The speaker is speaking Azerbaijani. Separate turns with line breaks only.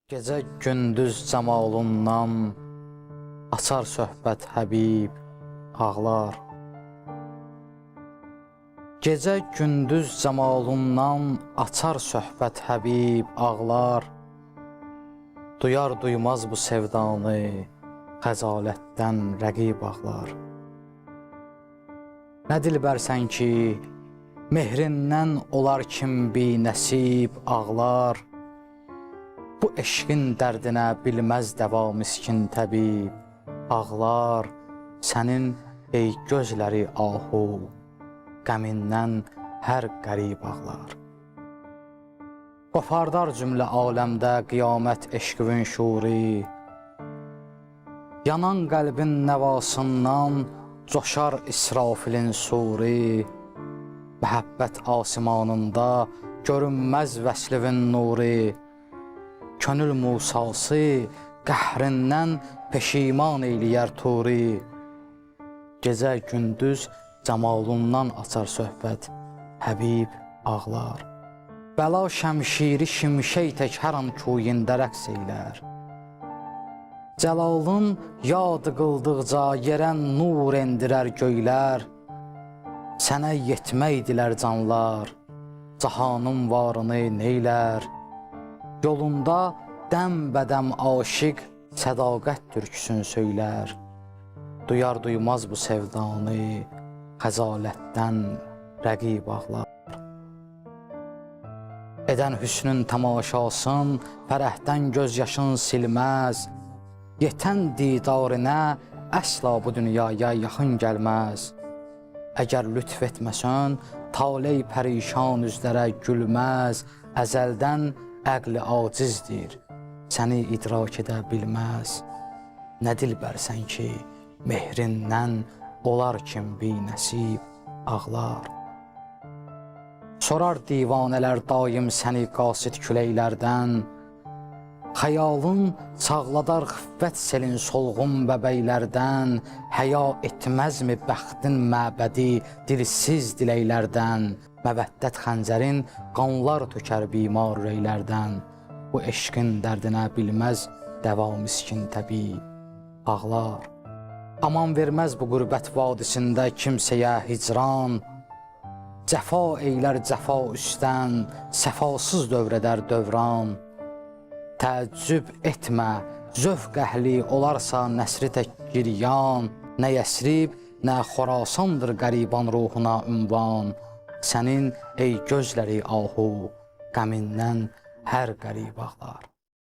Gecə gündüz cəmalından açar söhbət Həbib ağlar. Gecə gündüz cəmalından açar söhbət Həbib ağlar. Duyar duymaz bu sevdanı xəcalətdən rəqib ağlar. Nə dilbərsən ki, mehrindən olar kim bi nəsib ağlar. Bu eşqin dərdinə bilməz dəva miskin təbib ağlar. Sənin ey gözləri ahu, qəmindən hər qərib ağlar. Qopardar cümlə aləmdə qiyamət eşqivin şuri. Yanan qəlbin nəvasından coşar İsrafilin suri. Məhəbbət asimanında görünməz vəslivin nuri. Könül musası qəhrindən peşiman eyləyər turi. Gecə gündüz cəmalundan açar söhbət Həbib ağlar. Bəla şəmşiri şimşək tək hər an kuyində rəqs eylər. Cəlalın yad qıldıqca yerə nur endirər göylər. Sənə yetmək dilər canlar, cahanın varını neylər. Yolunda dəm-bədəm aşiq sədaqət türküsün söylər. Duyar duymaz bu sevdanı xəcalətdən rəqib ağlar. Edən hüsnün tamaşasın fərəhdən göz yaşın silməz. Yetən didarinə əsla bu dünyaya yaxın gəlməz. Əgər lütf etməsən taley pərişan üzlərə gülməz. Əzəldən əqli acizdir, səni idrak edə bilməz. Nə dilbərsən ki, mehrindən olar kim bi nəsib ağlar. Sorar divanələr daim səni qasid küləklərdən. Xəyalın çağladar xiffət selin solğun bəbəklərdən. Həya etməzmi bəxtin məbədi dilsiz diləklərdən. Məvəddət xəncərin qanlar tökər bimar ürəklərdən. Bu eşqin dərdinə bilməz dəva miskin təbib ağlar. Aman verməz bu qürbət vadisində kimsəyə hicran. Cəfa eylər cəfa üstən, səfasız dövrədər dövran. Təəccüb etmə, zövq əhli olarsa nəsri tək giryan. Nə Yəsrib, nə Xorasandır qəriban ruhuna ünvan. Sənin ey gözləri ahu, qəmindən hər qərib ağlar.